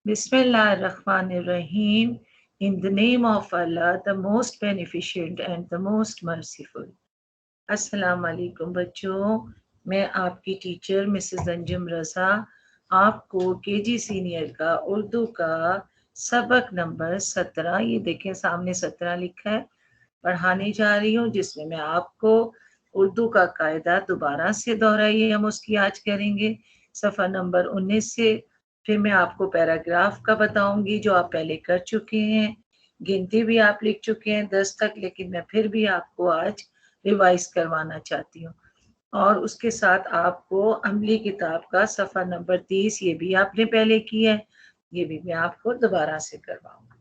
Bismillahirrahmanirrahim. In the name of Allah, the most beneficent and the most merciful. अस्सलाम वालेकुम बच्चों, मैं आपकी टीचर मिसेस अंजुम रज़ा आपको केजी सीनियर का उर्दू का सबक नंबर 17, ये देखें सामने 17 लिखा है, पढ़ाने जा रही हूँ, जिसमें मैं आपको उर्दू का कायदा दोबारा से दोहराइए हम उसकी आज करेंगे सफ़ा नंबर 19 से। फिर मैं आपको पैराग्राफ का बताऊंगी जो आप पहले कर चुके हैं, गिनती भी आप लिख चुके हैं 10 तक, लेकिन मैं फिर भी आपको आज रिवाइज करवाना चाहती हूँ। और उसके साथ आपको अमली किताब का सफ़ा नंबर 30, ये भी आपने पहले किया है, ये भी मैं आपको दोबारा से करवाऊंगी।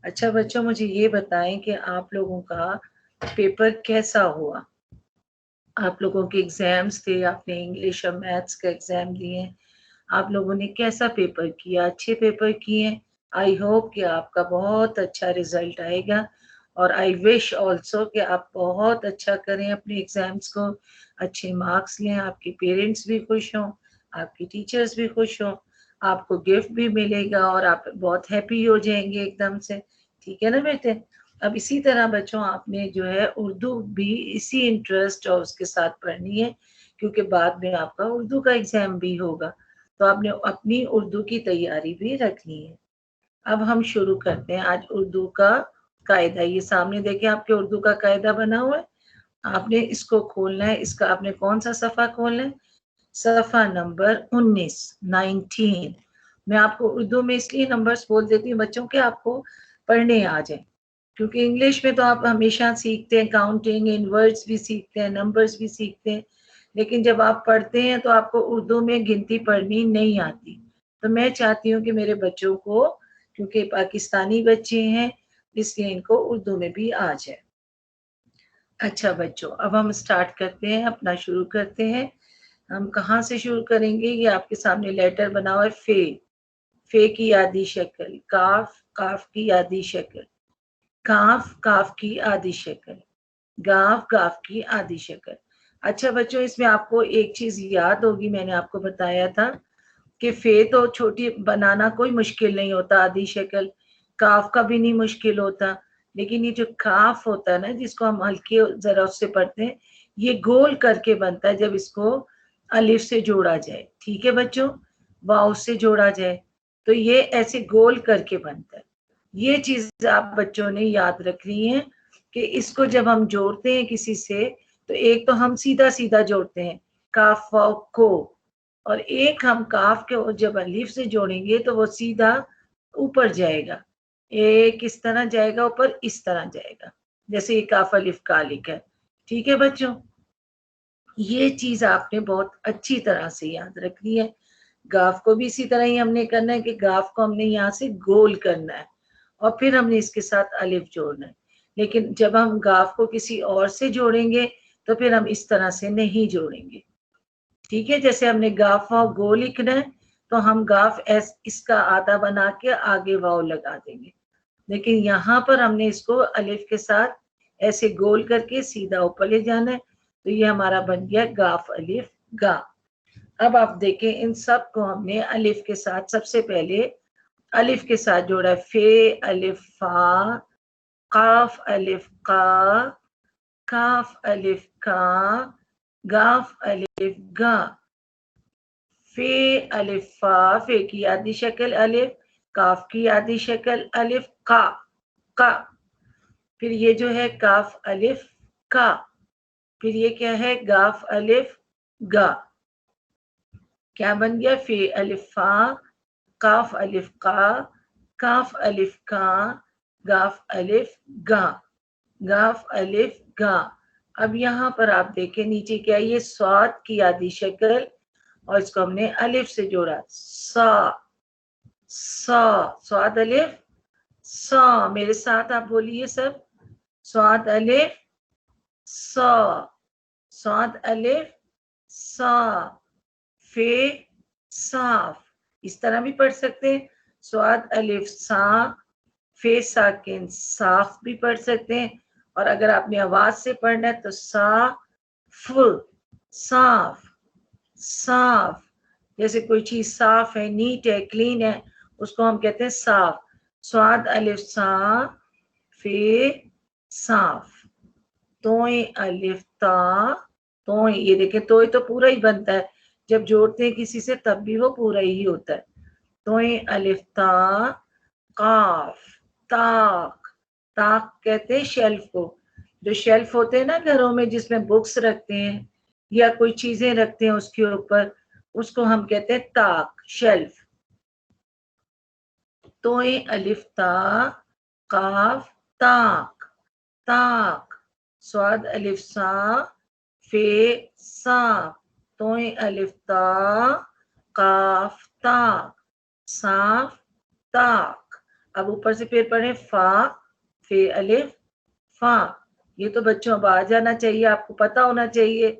अच्छा बच्चों, मुझे ये बताएं कि आप लोगों का पेपर कैसा हुआ। आप लोगों के एग्जाम्स थे, आपने इंग्लिश और मैथ्स का एग्जाम दिए, आप लोगों ने कैसा पेपर किया? अच्छे पेपर किए। आई होप कि आपका बहुत अच्छा रिजल्ट आएगा, और आई विश ऑल्सो कि आप बहुत अच्छा करें अपने एग्जाम्स को, अच्छे मार्क्स लें, आपके पेरेंट्स भी खुश हों, आपकी टीचर्स भी खुश हों, आपको गिफ्ट भी मिलेगा और आप बहुत हैप्पी हो जाएंगे एकदम से। ठीक है ना बेटे? अब इसी तरह बच्चों आपने जो है उर्दू भी इसी इंटरेस्ट और उसके साथ पढ़नी है, क्योंकि बाद में आपका उर्दू का एग्जाम भी होगा, तो आपने अपनी उर्दू की तैयारी भी रखनी है। अब हम शुरू करते हैं आज उर्दू का कायदा। ये सामने देखिए आपके उर्दू का कायदा बना हुआ है, आपने इसको खोलना है। इसका आपने कौन सा सफ़ा खोलना है? सफ़ा नंबर 19। मैं आपको उर्दू में इसलिए नंबर्स बोल देती हूँ बच्चों के आपको पढ़ने आ जाए, क्योंकि इंग्लिश में तो आप हमेशा सीखते हैं, काउंटिंग इन वर्ड्स भी सीखते हैं, नंबर्स भी सीखते हैं, लेकिन जब आप पढ़ते हैं तो आपको उर्दू में गिनती पढ़नी नहीं आती। तो मैं चाहती हूँ कि मेरे बच्चों को, क्योंकि पाकिस्तानी बच्चे हैं, इसलिए इनको उर्दू में भी आ जाए। अच्छा बच्चों, अब हम स्टार्ट करते हैं, अपना शुरू करते हैं। हम कहाँ से शुरू करेंगे? ये आपके सामने लेटर बना हुआ है, फे की आधी शक्ल, काफ, काफ की आधी शक्ल, काफ, काफ की आधी शक्ल, गाफ, गाफ की आधी शक्ल। अच्छा बच्चों, इसमें आपको एक चीज याद होगी, मैंने आपको बताया था कि फे तो छोटी बनाना कोई मुश्किल नहीं होता, आधी शक्ल, काफ का भी नहीं मुश्किल होता, लेकिन ये जो काफ होता है ना, जिसको हम हल्के जरा उससे पढ़ते हैं, ये गोल करके बनता है जब इसको अलिफ से जोड़ा जाए। ठीक है बच्चों? वाव से जोड़ा जाए तो ये ऐसे गोल करके बनता है। ये चीज आप बच्चों ने याद रखनी है कि इसको जब हम जोड़ते हैं किसी से, तो एक तो हम सीधा सीधा जोड़ते हैं, काफ वाव को, और एक हम काफ के जब अलीफ से जोड़ेंगे तो वो सीधा ऊपर जाएगा, एक इस तरह जाएगा ऊपर, इस तरह जाएगा, जैसे ये काफ अलिफ का लिखा है। ठीक है बच्चों? ये चीज आपने बहुत अच्छी तरह से याद रखनी है। गाफ को भी इसी तरह ही हमने करना है कि गाफ को हमने यहाँ से गोल करना है और फिर हमने इसके साथ अलिफ जोड़ना है। लेकिन जब हम गाफ को किसी और से जोड़ेंगे तो फिर हम इस तरह से नहीं जोड़ेंगे। ठीक है? जैसे हमने गाफ वाव गो लिखना है तो हम गाफ एस इसका आधा बना के आगे वाव लगा देंगे, लेकिन यहाँ पर हमने इसको अलिफ के साथ ऐसे गोल करके सीधा ऊपर ले जाना है, तो ये हमारा बन गया गाफ अलिफ गा। अब आप देखें, इन सब को हमने अलिफ के साथ, सबसे पहले अलिफ के साथ जोड़ा, फे अलिफ फा, काफ अलिफ का, काफ अलिफ का, गाफ अलिफ गा, फे अलिफ फा, फे की आधी शक्ल अलिफ, काफ की आधी शक्ल अलिफ का, फिर ये जो है काफ अलिफ का, फिर ये क्या है? गाफ अलिफ गा। क्या बन गया? फे अलिफ फा, काफ अलिफ का, काफ अलिफ का, गाफ अलिफ गा, गाफ अलिफ गा। अब यहाँ पर आप देखें नीचे क्या है? ये स्वाद की आधी शक्ल, और इसको हमने अलिफ से जोड़ा, सा, स्वाद अलिफ सा। मेरे साथ आप बोलिए सब, स्वाद अलिफ सा, स्वाद अलिफ सा, फे साफ, इस तरह भी पढ़ सकते हैं, स्वाद अलिफ सा, फे साकिन साफ भी पढ़ सकते हैं, और अगर आपने आवाज से पढ़ना है तो सा फुल, साफ, साफ, जैसे कोई चीज साफ है, नीट है, क्लीन है, उसको हम कहते हैं साफ। स्वाद अलिफ सा फे साफ। तोय अलिफ ता तोय, ये देखें तोय तो पूरा ही बनता है, जब जोड़ते हैं किसी से तब भी वो पूरा ही होता है। तोय अलिफ ता काफ ताक। ताक कहते हैं शेल्फ को, जो शेल्फ होते हैं ना घरों में जिसमें बुक्स रखते हैं या कोई चीजें रखते हैं उसके ऊपर, उसको हम कहते हैं ताक, शेल्फ। तोय अलिफ ता काफ ताक ताक। स्वाद अलिफ सा फे साफ। तोय अलिफ ता काफ ताक साफ ताक। अब ऊपर से फिर पढ़े फा फे अलिफ फा। ये तो बच्चों अब आ जाना चाहिए, आपको पता होना चाहिए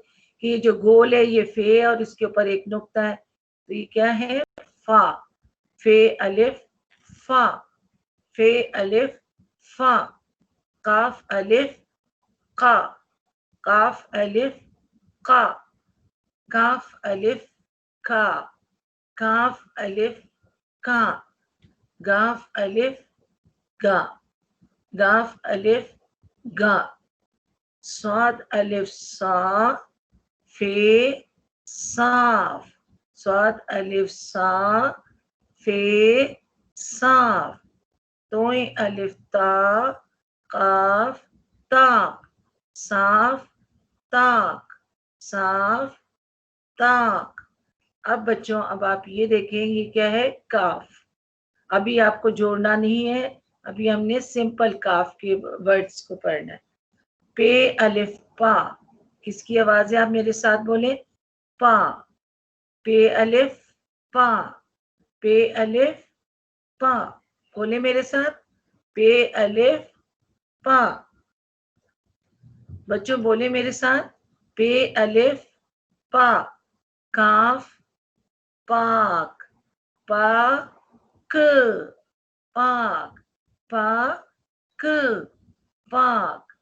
कि ये जो गोल है ये फे है और इसके ऊपर एक नुक्ता है, तो ये क्या है? फा। फे अलिफ फा फे अलिफ फा। काफ अलिफ का काफ अलिफ का काफ अलिफ का काफ अलिफ का गाफ अलिफ गा गाफ अलिफ गा। स्वाद अलिफ सा फे साफ। स्वाद अलिफ सा फे साफ। तोय अलिफ ता काफ ताक साफ ताक साफ ताक। अब बच्चों अब आप ये देखें, ये क्या है? काफ। अभी आपको जोड़ना नहीं है, अभी हमने सिंपल काफ के वर्ड्स को पढ़ना है। पे अलिफ पा, किसकी आवाज है? आप मेरे साथ बोले पा। पे अलिफ पा पे अलिफ पा। बोले मेरे साथ पे अलिफ पा। बच्चों बोले मेरे साथ पे अलिफ पा। काफ पाक पाक पाक पाक पाक।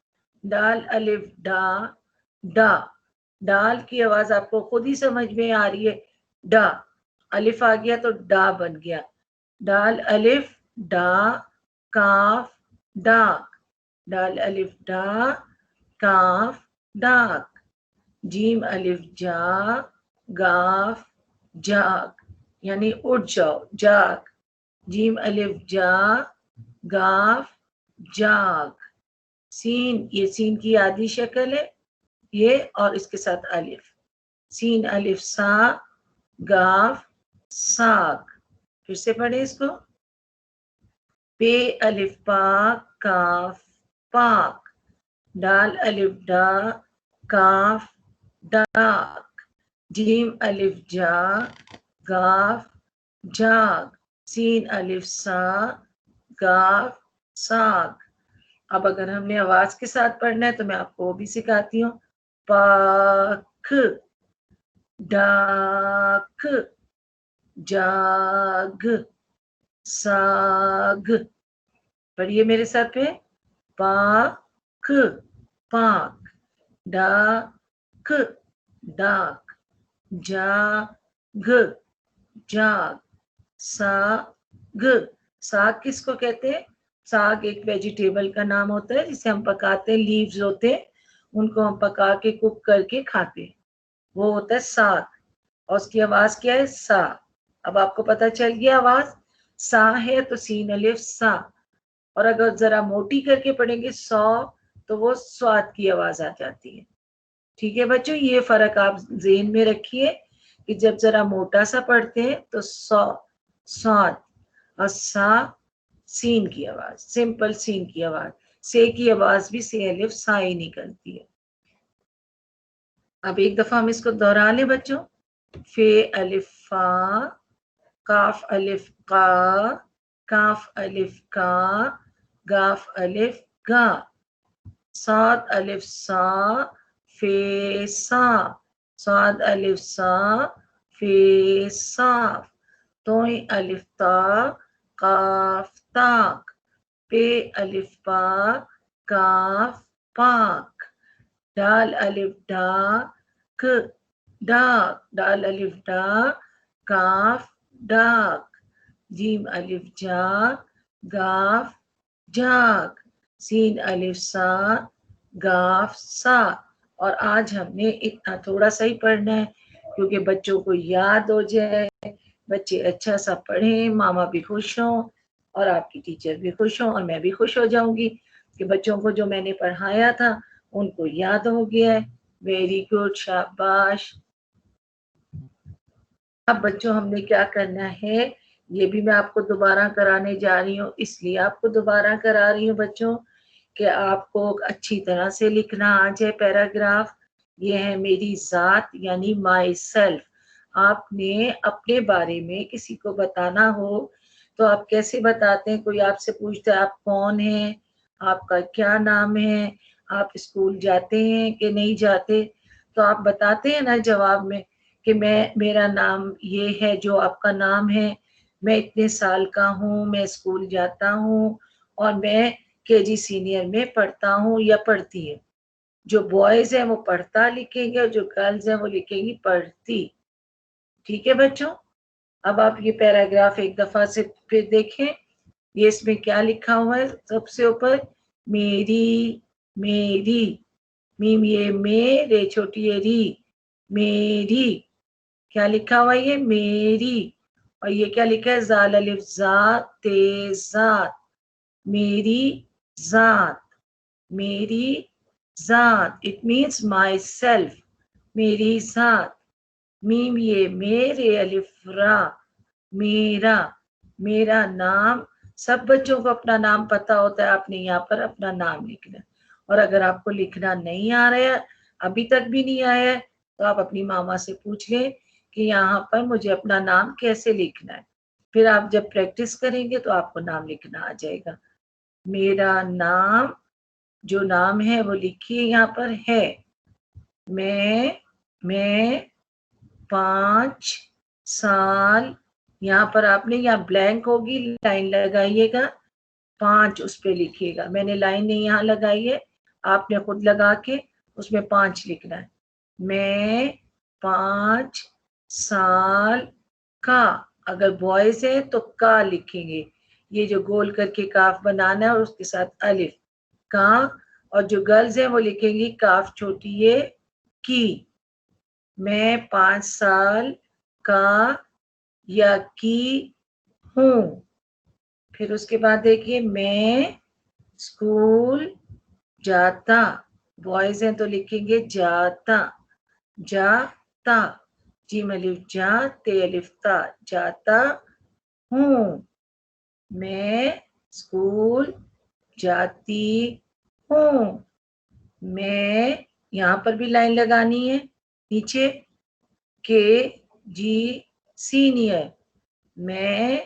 डाल अलिफ डा डा। डाल की आवाज आपको खुद ही समझ में आ रही है, डा। अलिफ आ गया तो डा बन गया। डाल अलिफ डा काफ डाक। डाल अलिफ डा काफ डाक। जीम अलिफ जा गाफ जाग, यानी उठ जाओ, जाग। जीम अलिफ जा गाफ जाग। सीन, ये सीन की आधी शक्ल है ये, और इसके साथ अलिफ। सीन अलिफ सा गाफ साग। फिर से पढ़े इसको। पे अलिफ पा काफ पाक। डाल अलिफ डा काफ डाक। जीम अलिफ जा गाफ जाग। सीन अलिफ सा गाफ साग। अब अगर हमने आवाज के साथ पढ़ना है तो मैं आपको वो भी सिखाती हूँ। पाख डाक जाग साग। पढ़िए मेरे साथ पे। पाक पाक डाक डाक जाग जाग साग। साग किसको कहते हैं? साग एक वेजिटेबल का नाम होता है जिसे हम पकाते हैं, लीव्स होते हैं उनको हम पका के कुक करके खाते हैं, वो होता है साग। और उसकी आवाज क्या है? सा। अब आपको पता चल गया आवाज सा है तो सीन अलिफ सा। और अगर जरा मोटी करके पढ़ेंगे सौ तो वो स्वाद की आवाज आ जाती है। ठीक है बच्चों, ये फर्क आप ज़हन में रखिए कि जब जरा मोटा सा पढ़ते हैं तो सौ स्वाद, और सा सीन की आवाज, सिंपल सीन की आवाज। से की आवाज भी से अलिफ सा ही निकलती है। अब एक दफा हम इसको दोहरा लें बच्चों। फे अलिफ फा काफ अलिफ का काफ अलिफ का गाफ अलिफ गा। साद अलिफ सा फे सा। साद अलिफ सा फे साफ। तोय अलिफ ता काफ ताक। पे अलिफ पा काफ पाक। डाल अलिफ डा क डाक। डाल अलिफ डा काफ डाक। जीम अलिफ जा, गाफ जाग, सीन अलिफ सा, गाफ सा। और आज हमने इतना थोड़ा सा ही पढ़ना है क्योंकि बच्चों को याद हो जाए, बच्चे अच्छा सा पढ़ें, मामा भी खुश हों और आपकी टीचर भी खुश हों और मैं भी खुश हो जाऊंगी कि बच्चों को जो मैंने पढ़ाया था उनको याद हो गया है। वेरी गुड, शाबाश। अब बच्चों हमने क्या करना है, ये भी मैं आपको दोबारा कराने जा रही हूँ, इसलिए आपको दोबारा करा रही हूँ बच्चों कि आपको अच्छी तरह से लिखना आ जाए पैराग्राफ। ये है मेरी जात यानी माई सेल्फ। आपने अपने बारे में किसी को बताना हो तो आप कैसे बताते हैं? कोई आपसे पूछता है आप कौन हैं, आपका क्या नाम है, आप स्कूल जाते हैं कि नहीं जाते, तो आप बताते हैं ना जवाब में कि मैं, मेरा नाम ये है जो आपका नाम है, मैं इतने साल का हूँ, मैं स्कूल जाता हूँ और मैं केजी सीनियर में पढ़ता हूँ या पढ़ती है। जो बॉयज हैं वो पढ़ता लिखेंगे और जो गर्ल्स हैं वो लिखेंगी पढ़ती। ठीक है बच्चों, अब आप ये पैराग्राफ एक दफा से फिर देखें। ये इसमें क्या लिखा हुआ है? सबसे ऊपर मेरी, मेरी, मीम ये मेरे, छोटी ये री, मेरी। क्या लिखा हुआ है? ये मेरी। और ये क्या लिखा है? जाल अलिफ जा ते जात, मेरी जात, मेरी जात, इट मीन्स माई सेल्फ, मेरी जात। मीम ये मेरे, अलिफ रा, मेरा, मेरा नाम। सब बच्चों को अपना नाम पता होता है, आपने यहाँ पर अपना नाम लिखना है। और अगर आपको लिखना नहीं आ रहा है, अभी तक भी नहीं आया है, तो आप अपनी मामा से पूछ लें कि यहाँ पर मुझे अपना नाम कैसे लिखना है। फिर आप जब प्रैक्टिस करेंगे तो आपको नाम लिखना आ जाएगा। मेरा नाम, जो नाम है वो लिखिए यहाँ पर है। मैं 5 साल, यहाँ पर आपने, यहाँ ब्लैंक होगी, लाइन लगाइएगा, 5 उस पे लिखिएगा। मैंने लाइन नहीं यहाँ लगाई है, आपने खुद लगा के उसमें 5 लिखना है। मैं 5 साल का, अगर बॉयज है तो का लिखेंगे, ये जो गोल करके काफ बनाना है और उसके साथ अलिफ का। और जो गर्ल्स है वो लिखेंगी काफ छोटी ये की। मैं 5 साल का या की हूँ। फिर उसके बाद देखिए मैं स्कूल जाता, बॉयज हैं तो लिखेंगे जाता, जाता, जीम अलिफ जा ते अलिफ ता, जाता हूँ। मैं स्कूल जाती हूँ। मैं, यहाँ पर भी लाइन लगानी है नीचे, के जी सीनियर, मैं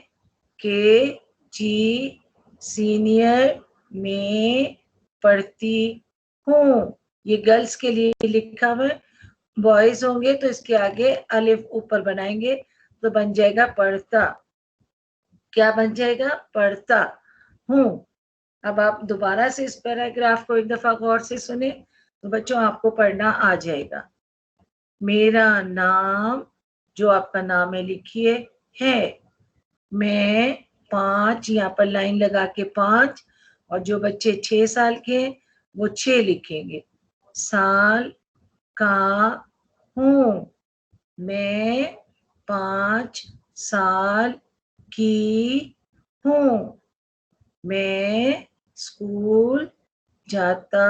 के जी सीनियर में पढ़ती हूँ। ये गर्ल्स के लिए लिखा हुआ है, बॉयज होंगे तो इसके आगे अलिफ ऊपर बनाएंगे तो बन जाएगा पढ़ता। क्या बन जाएगा? पढ़ता हूँ। अब आप दोबारा से इस पैराग्राफ को एक दफा गौर से सुने तो बच्चों आपको पढ़ना आ जाएगा। मेरा नाम, जो आपका नाम है लिखिए, है। मैं 5, यहाँ पर लाइन लगा के 5, और जो बच्चे 6 साल के हैं वो 6 लिखेंगे। साल का हूँ, मैं 5 साल की हूँ। मैं स्कूल जाता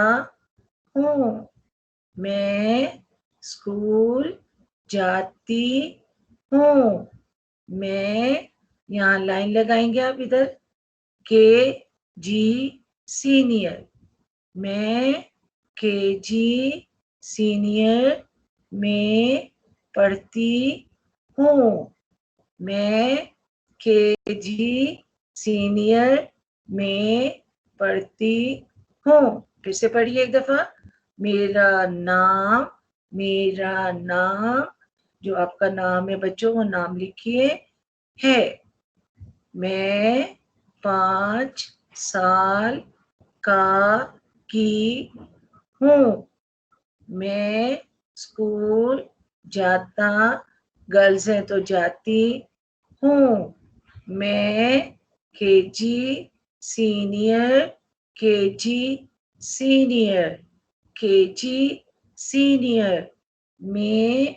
हूँ। मैं स्कूल जाती हूँ। मैं, यहाँ लाइन लगाएंगे आप इधर, के जी सीनियर, मैं के जी सीनियर में पढ़ती हूँ। मैं के जी सीनियर में पढ़ती हूँ। फिर से पढ़िए एक दफा। मेरा नाम, मेरा नाम, जो आपका नाम है बच्चों वो नाम लिखिए, है। मैं 5 साल का की हूँ। मैं स्कूल जाता, गर्ल्स हैं तो जाती हूँ। मैं KG senior, KG senior, KG senior. मैं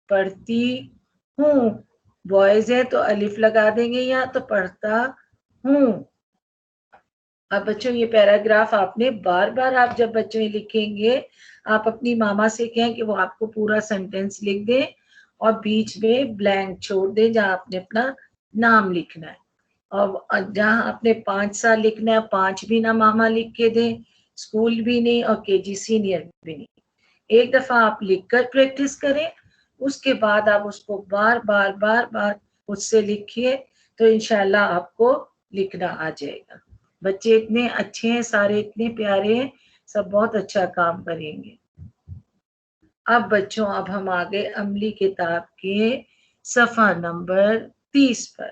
पढ़ती हूँ। बॉयज है तो अलिफ लगा देंगे यहाँ, तो पढ़ता हूँ। अब बच्चों ये पैराग्राफ आपने बार बार, आप जब बच्चों ये लिखेंगे, आप अपनी मामा से कहें कि वो आपको पूरा सेंटेंस लिख दे और बीच में ब्लैंक छोड़ दे जहाँ आपने अपना नाम लिखना है। और जहाँ आपने 5 साल लिखना है, 5 भी ना मामा लिख के दें, स्कूल भी नहीं और केजी सीनियर भी नहीं। एक दफा आप लिखकर प्रैक्टिस करें, उसके बाद आप उसको बार बार बार बार उससे लिखिए, तो इंशाल्लाह आपको लिखना आ जाएगा। बच्चे इतने अच्छे हैं, सारे इतने प्यारे हैं, सब बहुत अच्छा काम करेंगे। अब बच्चों, अब हम आ गए अमली किताब के सफा नंबर 30 पर।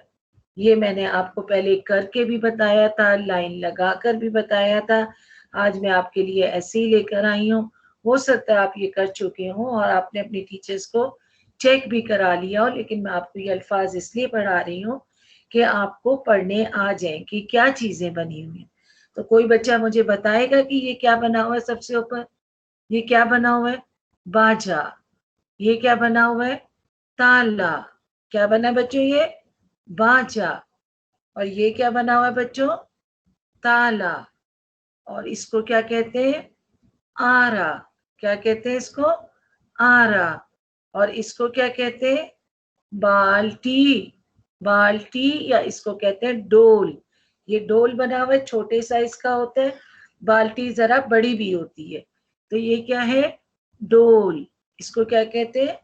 ये मैंने आपको पहले करके भी बताया था, लाइन लगाकर भी बताया था। आज मैं आपके लिए ऐसे ही लेकर आई हूँ। हो सकता है आप ये कर चुके हो और आपने अपने टीचर्स को चेक भी करा लिया हो, लेकिन मैं आपको ये अल्फाज इसलिए पढ़ा रही हूँ कि आपको पढ़ने आ जाए कि क्या चीजें बनी हुई हैं। तो कोई बच्चा मुझे बताएगा कि ये क्या बना हुआ है सबसे ऊपर? ये क्या बना हुआ है? बाजा। ये क्या बना हुआ है? ताला। क्या बना है बच्चों? ये बाजा। और ये क्या बना हुआ है बच्चों? ताला। और इसको क्या कहते हैं? आरा। क्या कहते हैं इसको? आरा। और इसको क्या कहते हैं? बाल्टी। बाल्टी, या इसको कहते हैं डोल। ये डोल बना हुआ है, छोटे साइज का होता है। बाल्टी जरा बड़ी भी होती है। तो ये क्या है? डोल। इसको क्या कहते हैं?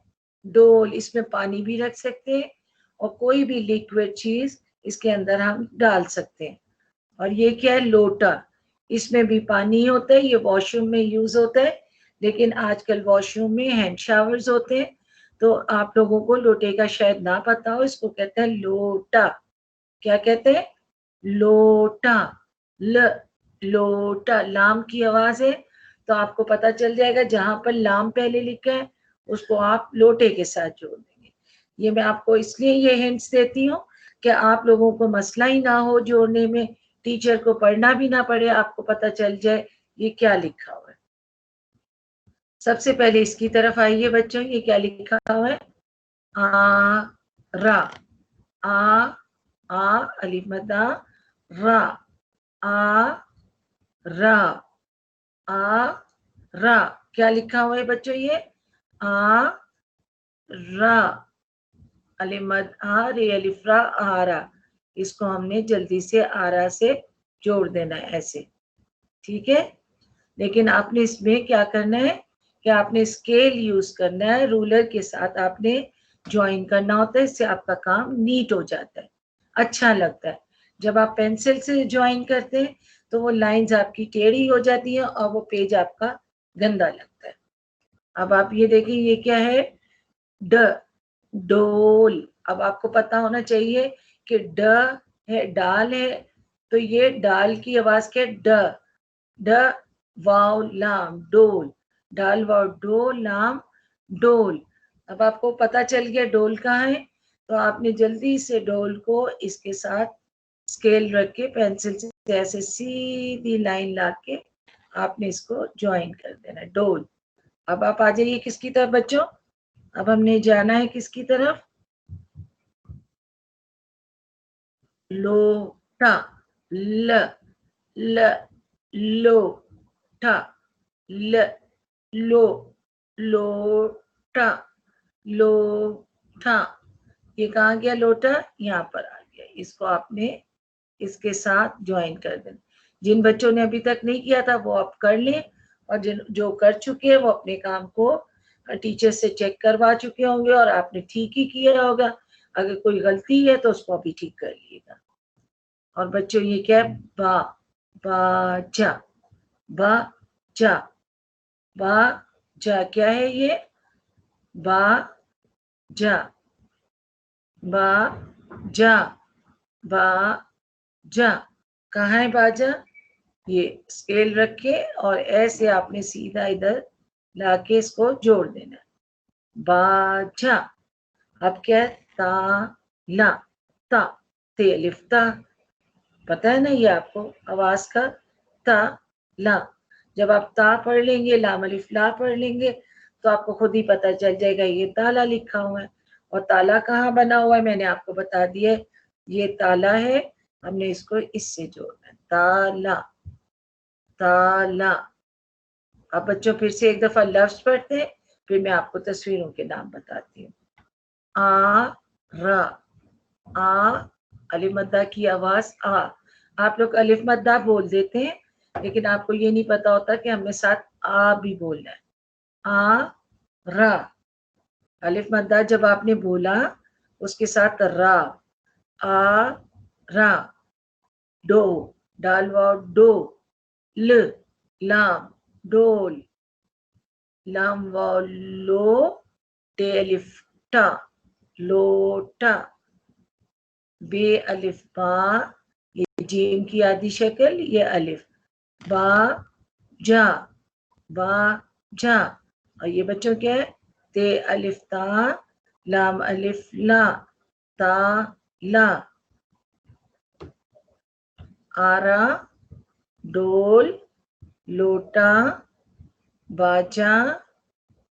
डोल। इसमें पानी भी रख सकते हैं और कोई भी लिक्विड चीज इसके अंदर हम डाल सकते हैं। और ये क्या है? लोटा। इसमें भी पानी होता है, ये वॉशरूम में यूज होता है, लेकिन आजकल वॉशरूम में हैंड शावर्स होते हैं, तो आप लोगों को लोटे का शायद ना पता हो। इसको कहते हैं लोटा। क्या कहते हैं? लोटा। ल, लोटा। लाम की आवाज है, तो आपको पता चल जाएगा जहां पर लाम पहले लिखा है उसको आप लोटे के साथ जोड़ देंगे। ये मैं आपको इसलिए ये हिंट्स देती हूँ कि आप लोगों को मसला ही ना हो जोड़ने में, टीचर को पढ़ना भी ना पड़े, आपको पता चल जाए ये क्या लिखा हुआ है। सबसे पहले इसकी तरफ आइए बच्चों, ये क्या लिखा हुआ है? आ रा। आ आ अलिफ मद्दा रा। आ रा। आ रा। क्या लिखा हुआ है बच्चों? ये आ रा। अलिफ मद आ रे अलिफ रा आरा। इसको हमने जल्दी से आरा से जोड़ देना है ऐसे, ठीक है। लेकिन आपने इसमें क्या करना है कि आपने स्केल यूज करना है, रूलर के साथ आपने ज्वाइन करना होता है, इससे आपका काम नीट हो जाता है, अच्छा लगता है। जब आप पेंसिल से ज्वाइन करते हैं तो वो लाइंस आपकी टेढ़ी हो जाती है और वो पेज आपका गंदा लगता है। अब आप ये देखिए, ये क्या है? ड, डोल। अब आपको पता होना चाहिए कि ड है, डाल है, तो ये डाल की आवाज क्या? ड। ड वाव लाम डोल। डाल वाव डो लाम डोल। अब आपको पता चल गया डोल कहाँ है, तो आपने जल्दी से डोल को इसके साथ स्केल रख के पेंसिल से ऐसे सीधी लाइन ला के आपने इसको ज्वाइन कर देना, डोल। अब आप आ जाइए किसकी तरफ बच्चों? अब हमने जाना है किसकी तरफ? लोटा। ल, ल, लो टा, ल, लो, लोटा, लोटा। ये कहाँ गया लोटा? यहाँ पर आ गया। इसको आपने इसके साथ ज्वाइन कर देना। जिन बच्चों ने अभी तक नहीं किया था वो आप कर लें, और जिन जो कर चुके हैं वो अपने काम को टीचर से चेक करवा चुके होंगे और आपने ठीक ही किया होगा। अगर कोई गलती है तो उसको अभी ठीक कर लीजिएगा। और बच्चों ये क्या है? बा, बाजा। बा जा। बा जा क्या है ये? बा जा। बा जा। बा जा। कहाँ है बाजा? ये स्केल रख के और ऐसे आपने सीधा इधर लाके इसको जोड़ देना। बाजा। अब क्या है? ता ला। ता, ते अलिफ ता, पता है ना ये आपको आवाज का, ता ला। जब आप ता पढ़ लेंगे, लाम अलिफ ला पढ़ लेंगे, तो आपको खुद ही पता चल जाएगा ये ताला लिखा हुआ है। और ताला कहाँ बना हुआ है मैंने आपको बता दिया, ये ताला है, हमने इसको इससे जोड़ना है, ताला ताला। अब बच्चों फिर से एक दफा लफ्ज पढ़ते हैं, फिर मैं आपको तस्वीरों के नाम बताती हूँ। आ रा, आ अलिफ मद्दा की आवाज आ। आप लोग अलिफ मद्दा बोल देते हैं, लेकिन आपको ये नहीं पता होता कि हमें साथ आ भी बोलना है। आ रा, अलिफ मद्दा जब आपने बोला उसके साथ रा, आ रा। डो, डाल वाव डो, ल लाम डोल, लाम वाव लो, टे अलिफ टा लोटा, बे अलिफ बा, ये जीम की आधी शक्ल, ये अलिफ, बा जा, बा जा। और ये बच्चों क्या है, ते अलिफ ता, लाम अलिफ ला, ता ला। आरा, डोल, लोटा, बाजा,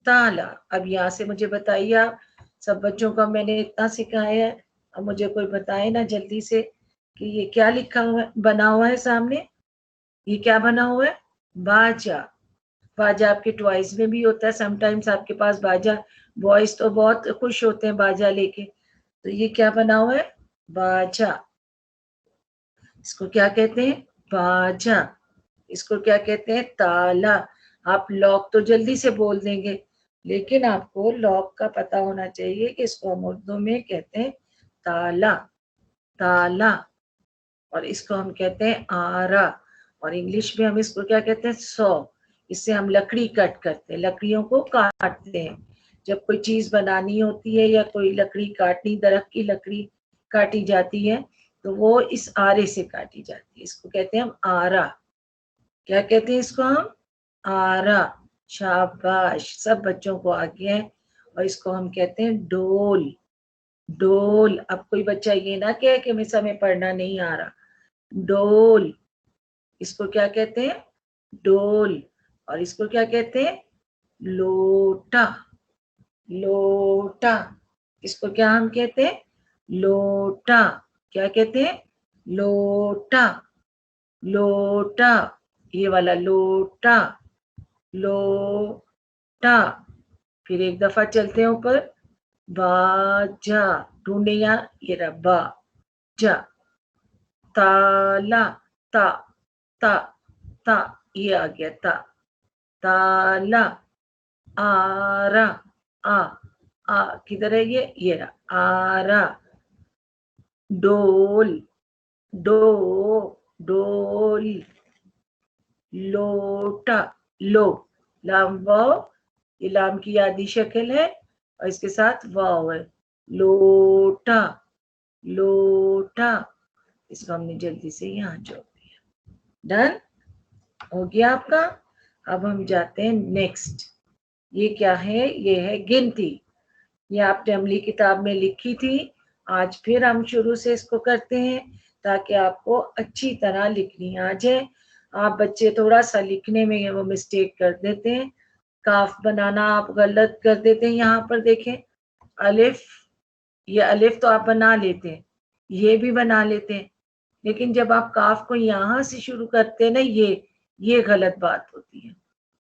ताला। अब यहाँ से मुझे बताइए, आप सब बच्चों का मैंने इतना सिखाया है, अब मुझे कोई बताए ना जल्दी से कि ये क्या लिखा हुआ है, बना हुआ है सामने, ये क्या बना हुआ है, बाजा। बाजा आपके टॉयज में भी होता है समटाइम्स, आपके पास बाजा, बॉयज तो बहुत खुश होते हैं बाजा लेके। तो ये क्या बना हुआ है, बाजा। इसको क्या कहते हैं, बाजा। इसको क्या कहते हैं, ताला। आप लॉक तो जल्दी से बोल देंगे, लेकिन आपको लॉक का पता होना चाहिए कि इसको हम उर्दू में कहते हैं ताला, ताला। और इसको हम कहते हैं आरा, और इंग्लिश में हम इसको क्या कहते हैं, सौ। इससे हम लकड़ी कट करते हैं, लकड़ियों को काटते हैं। जब कोई चीज बनानी होती है या कोई लकड़ी काटनी, दरख्त की लकड़ी काटी जाती है, तो वो इस आरे से काटी जाती है, इसको कहते हैं हम आरा। क्या कहते हैं इसको हम, आरा। शाबाश, सब बच्चों को आ गया है। और इसको हम कहते हैं डोल, डोल। अब कोई बच्चा ये ना कहे कि मिस हमें पढ़ना नहीं आ रहा, डोल। इसको क्या कहते हैं, डोल। और इसको क्या कहते हैं, लोटा, लोटा। इसको क्या हम कहते हैं, लोटा। क्या कहते हैं, लोटा, लोटा। ये वाला लोटा, लोटा। फिर एक दफा चलते हैं ऊपर, बाजा। ढूंढे यहाँ, ये रहा बा जा। ताला, ता ता ता, ये आ गया ता, ताला। आरा, आ किधर है ये रहा, आरा। डोल, डो डोल, लोटा, लो, लाम वाव, ये लाम की आधी शक्ल है और इसके साथ वाव है, लोटा, लोटा। इसको हमने जल्दी से यहाँ जोड़ दिया, डन हो गया आपका। अब हम जाते हैं नेक्स्ट। ये क्या है, ये है गिनती। ये आपने अमली किताब में लिखी थी, आज फिर हम शुरू से इसको करते हैं ताकि आपको अच्छी तरह लिखनी आ जाए। आप बच्चे थोड़ा सा लिखने में वो मिस्टेक कर देते हैं, काफ बनाना आप गलत कर देते हैं। यहाँ पर देखें अलिफ, ये अलिफ तो आप बना लेते हैं, ये भी बना लेते हैं, लेकिन जब आप काफ को यहाँ से शुरू करते हैं ना, ये गलत बात होती है।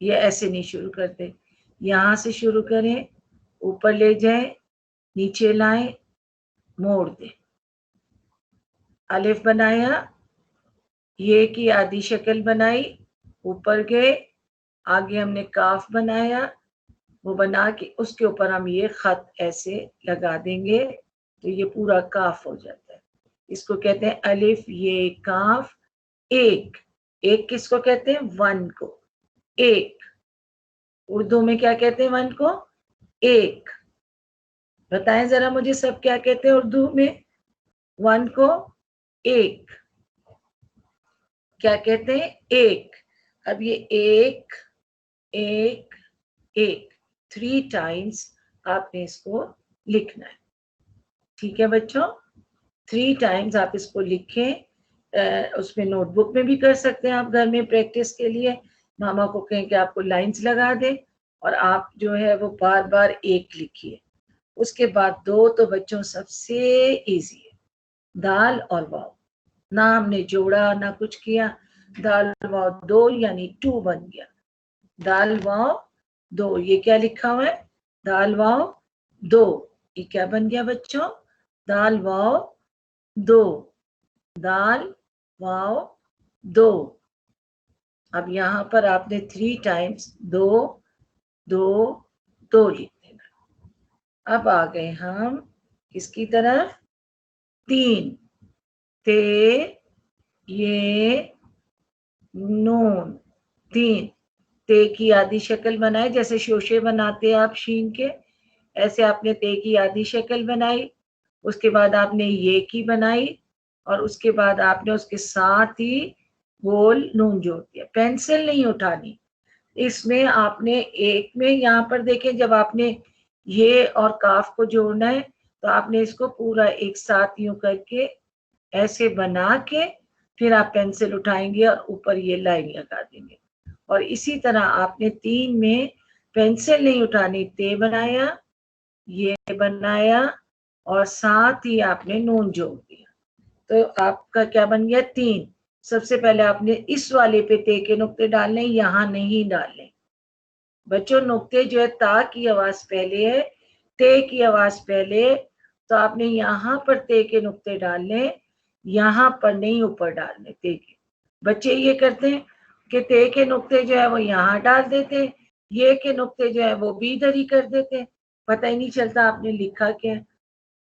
ये ऐसे नहीं शुरू करते, यहाँ से शुरू करें, ऊपर ले जाएं, नीचे लाएं, मोड़ दें। अलिफ बनाया, ये की आधी शक्ल बनाई, ऊपर गए, आगे हमने काफ बनाया, वो बना के उसके ऊपर हम ये खत ऐसे लगा देंगे, तो ये पूरा काफ हो जाता है। इसको कहते हैं अलिफ ये काफ एक। एक किसको कहते हैं, वन को, एक। उर्दू में क्या कहते हैं वन को, एक। बताएं जरा मुझे सब क्या कहते हैं उर्दू में वन को, एक। क्या कहते हैं, एक। अब ये एक, एक, एक, 3 टाइम्स आपने इसको लिखना है। ठीक है बच्चों, 3 टाइम्स आप इसको लिखें। उसमें नोटबुक में भी कर सकते हैं आप घर में प्रैक्टिस के लिए। मामा को कहें कि आपको लाइंस लगा दे और आप जो है वो बार बार 1 लिखिए। उसके बाद 2 तो बच्चों सबसे इजी है, दाल और वाव। ना हमने जोड़ा ना कुछ किया, दाल वाव 2 यानी 2 बन गया। दाल वाव 2, ये क्या लिखा हुआ है, दाल वाव 2, ये क्या बन गया बच्चों, दाल वाव 2, दाल वाव 2। अब यहाँ पर आपने 3 टाइम्स 2 2 2 लिख देना। अब आ गए हम किसकी तरफ, 3, ते ये नून, 3। ते की आधी शक्ल बनाए, जैसे शोशे बनाते आप शीन के, ऐसे आपने ते की आधी शक्ल बनाई। उसके बाद आपने ये की बनाई और उसके बाद आपने उसके साथ ही गोल नून जोड़ दिया। पेंसिल नहीं उठानी इसमें आपने, एक में यहाँ पर देखें, जब आपने ये और काफ को जोड़ना है तो आपने इसको पूरा एक साथ यूं करके ऐसे बना के फिर आप पेंसिल उठाएंगे और ऊपर ये लाइन लगा देंगे। और इसी तरह आपने 3 में पेंसिल नहीं उठानी, ते बनाया, ये बनाया और साथ ही आपने नून जोड़ दिया, तो आपका क्या बन गया, 3। सबसे पहले आपने इस वाले पे ते के नुक्ते डालने, यहाँ नहीं डालने बच्चों। नुक्ते जो है ता की आवाज पहले है, ते की आवाज पहले, तो आपने यहाँ पर ते के नुक्ते डालने, यहाँ पर नहीं ऊपर डालने ते के। बच्चे ये करते हैं कि ते के नुक्ते जो है वो यहाँ डाल देते, ये के नुक्ते जो है वो भी इधर ही कर देते, पता ही नहीं चलता आपने लिखा क्या।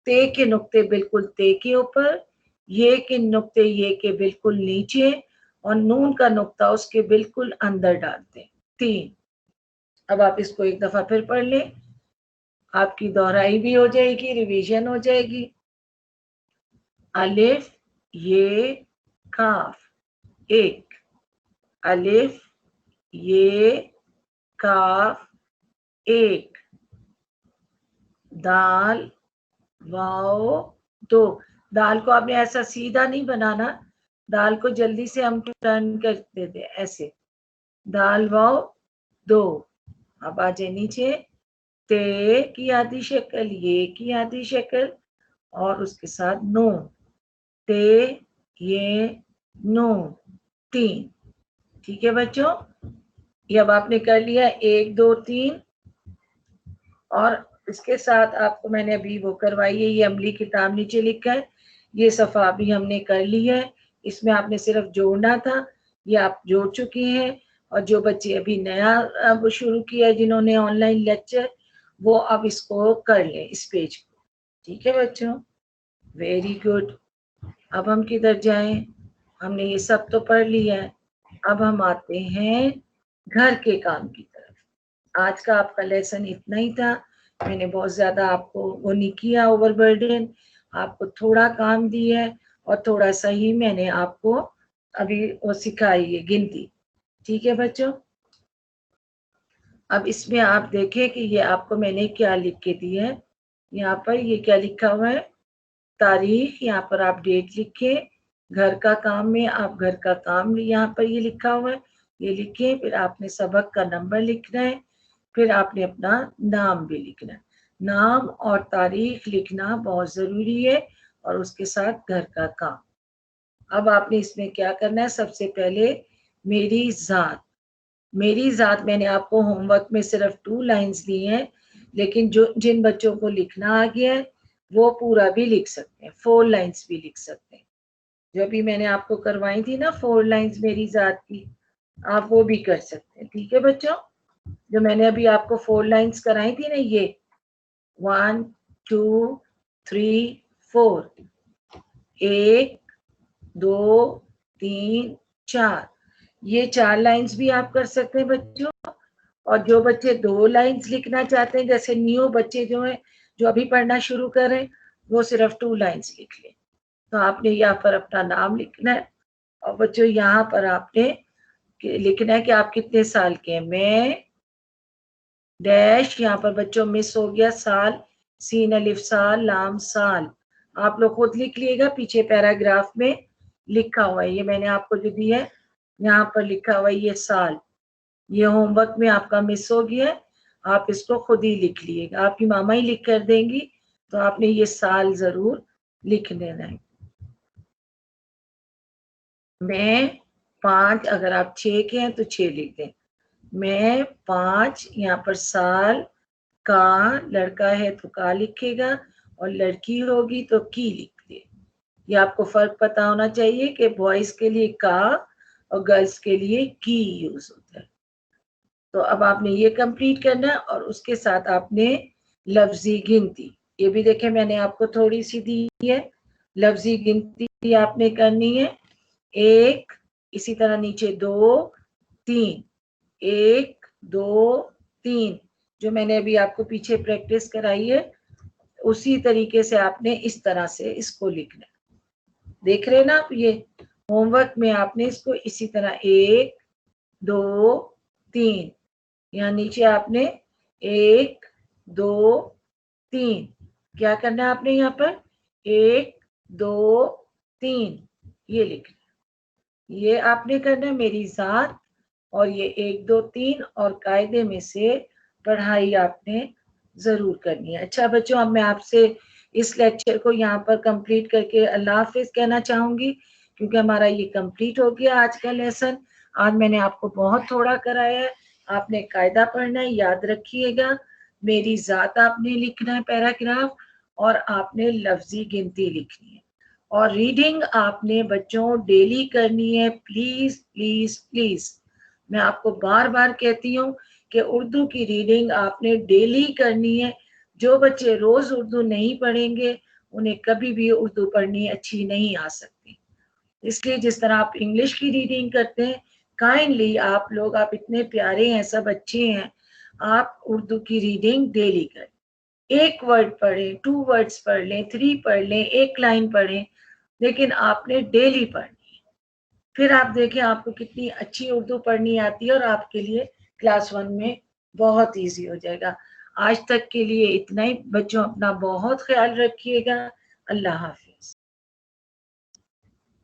ते के नुक्ते बिल्कुल ते के ऊपर, ये के नुक्ते ये के बिल्कुल नीचे और नून का नुक्ता उसके बिल्कुल अंदर डालते, 3। अब आप इसको एक दफा फिर पढ़ लें, आपकी दोहराई भी हो जाएगी, रिवीजन हो जाएगी। अलिफ ये काफ 1, अलिफ ये काफ 1, दाल वाव 2। दाल को आपने ऐसा सीधा नहीं बनाना, दाल को जल्दी से हम टर्न कर देते ऐसे, दाल वाव 2। अब आ जाए नीचे, ते की आधी शक्ल, ये की आधी शक्ल और उसके साथ नून, ते ये नून, 3। ठीक है बच्चों, ये अब आपने कर लिया 1 2 3। और इसके साथ आपको मैंने अभी वो करवाई है, ये अमली किताब नीचे लिखा है, ये सफ़ा भी हमने कर लिया है। इसमें आपने सिर्फ जोड़ना था, ये आप जोड़ चुके हैं। और जो बच्चे अभी नया अब शुरू किया है, जिन्होंने ऑनलाइन लेक्चर, वो अब इसको कर लें इस पेज को। ठीक है बच्चों, वेरी गुड। अब हम किधर जाएं, हमने ये सब तो पढ़ लिया है, अब हम आते हैं घर के काम की तरफ। आज का आपका लेसन इतना ही था, मैंने बहुत ज्यादा आपको वो नहीं किया ओवरबर्डन, आपको थोड़ा काम दिया है और थोड़ा सा ही मैंने आपको अभी वो सिखाई है गिनती। ठीक है बच्चों, अब इसमें आप देखें कि ये आपको मैंने क्या लिख के दिया है। यहाँ पर ये क्या लिखा हुआ है, तारीख, यहाँ पर आप डेट लिखे, घर का काम में आप घर का काम यहाँ पर ये लिखा हुआ है, ये लिखे। फिर आपने सबक का नंबर लिखना है, फिर आपने अपना नाम भी लिखना है। नाम और तारीख लिखना बहुत जरूरी है और उसके साथ घर का काम। अब आपने इसमें क्या करना है, सबसे पहले मेरी जात, मेरी जात मैंने आपको होमवर्क में सिर्फ 2 लाइंस दी हैं, लेकिन जो जिन बच्चों को लिखना आ गया है वो पूरा भी लिख सकते हैं, 4 लाइंस भी लिख सकते हैं। जो अभी मैंने आपको करवाई थी ना 4 लाइंस मेरी जात की, आप वो भी कर सकते हैं। ठीक है बच्चों, जो मैंने अभी आपको 4 लाइंस कराई थी ना, ये 1 2 3 4, 1 2 3 4, ये 4 लाइंस भी आप कर सकते हैं बच्चों। और जो बच्चे 2 लाइंस लिखना चाहते हैं, जैसे न्यू बच्चे जो हैं, जो अभी पढ़ना शुरू करें, वो सिर्फ 2 लाइंस लिख लें। तो आपने यहाँ पर अपना नाम लिखना है और बच्चों यहाँ पर आपने लिखना है कि आप कितने साल के हैं। मैं डैश, यहाँ पर बच्चों मिस हो गया साल, सीन अलिफ साल, लाम साल। आप लोग खुद लिख लीजिएगा, पीछे पैराग्राफ में लिखा हुआ है, ये मैंने आपको जो दी है यहाँ पर लिखा हुआ है ये साल। ये होमवर्क में आपका मिस हो गया है, आप इसको खुद ही लिख लीजिएगा, आपकी मामा ही लिख कर देंगी, तो आपने ये साल जरूर लिख देना है। मैं 5, अगर आप 6 के हैं तो 6 लिख दें। मैं 5, यहाँ पर साल, का, लड़का है तो का लिखेगा, और लड़की होगी तो की लिख दे। ये आपको फर्क पता होना चाहिए कि बॉयज के लिए का और गर्ल्स के लिए की यूज होता है। तो अब आपने ये कंप्लीट करना है, और उसके साथ आपने लफ्जी गिनती, ये भी देखें मैंने आपको थोड़ी सी दी है, लफ्जी गिनती आपने करनी है। 1, इसी तरह नीचे 2, 3, 1, 2, 3, जो मैंने अभी आपको पीछे प्रैक्टिस कराई है उसी तरीके से आपने इस तरह से इसको लिखना है। देख रहे हैं ना आप, ये होमवर्क में आपने इसको इसी तरह 1, 2, 3, यहाँ नीचे आपने 1, 2, 3, क्या करना है आपने यहाँ पर 1, 2, 3 ये लिखना, ये आपने करना है मेरी जात, और ये 1, 2, 3 और कायदे में से पढ़ाई आपने जरूर करनी है। अच्छा बच्चों, अब मैं आपसे इस लेक्चर को यहाँ पर कंप्लीट करके अल्लाह हाफिज कहना चाहूंगी, क्योंकि हमारा ये कंप्लीट हो गया आज का लेसन। आज मैंने आपको बहुत थोड़ा कराया है, आपने कायदा पढ़ना है, याद रखिएगा। मेरी जात आपने लिखना है पैराग्राफ, और आपने लफ्जी गिनती लिखनी है, और रीडिंग आपने बच्चों डेली करनी है। प्लीज प्लीज प्लीज, मैं आपको बार बार कहती हूँ कि उर्दू की रीडिंग आपने डेली करनी है। जो बच्चे रोज उर्दू नहीं पढ़ेंगे उन्हें कभी भी उर्दू पढ़नी अच्छी नहीं आ सकती। इसलिए जिस तरह आप इंग्लिश की रीडिंग करते हैं, काइंडली आप लोग, आप इतने प्यारे हैं, सब अच्छे हैं, आप उर्दू की रीडिंग डेली करें। 1 वर्ड पढ़ें, 2 वर्ड्स पढ़ लें, 3 पढ़ लें, 1 लाइन पढ़ें, लेकिन आपने डेली पढ़नी है। फिर आप देखें आपको कितनी अच्छी उर्दू पढ़नी आती है, और आपके लिए क्लास 1 में बहुत इजी हो जाएगा। आज तक के लिए इतना ही बच्चों, अपना बहुत ख्याल रखिएगा। अल्लाह हाफिज।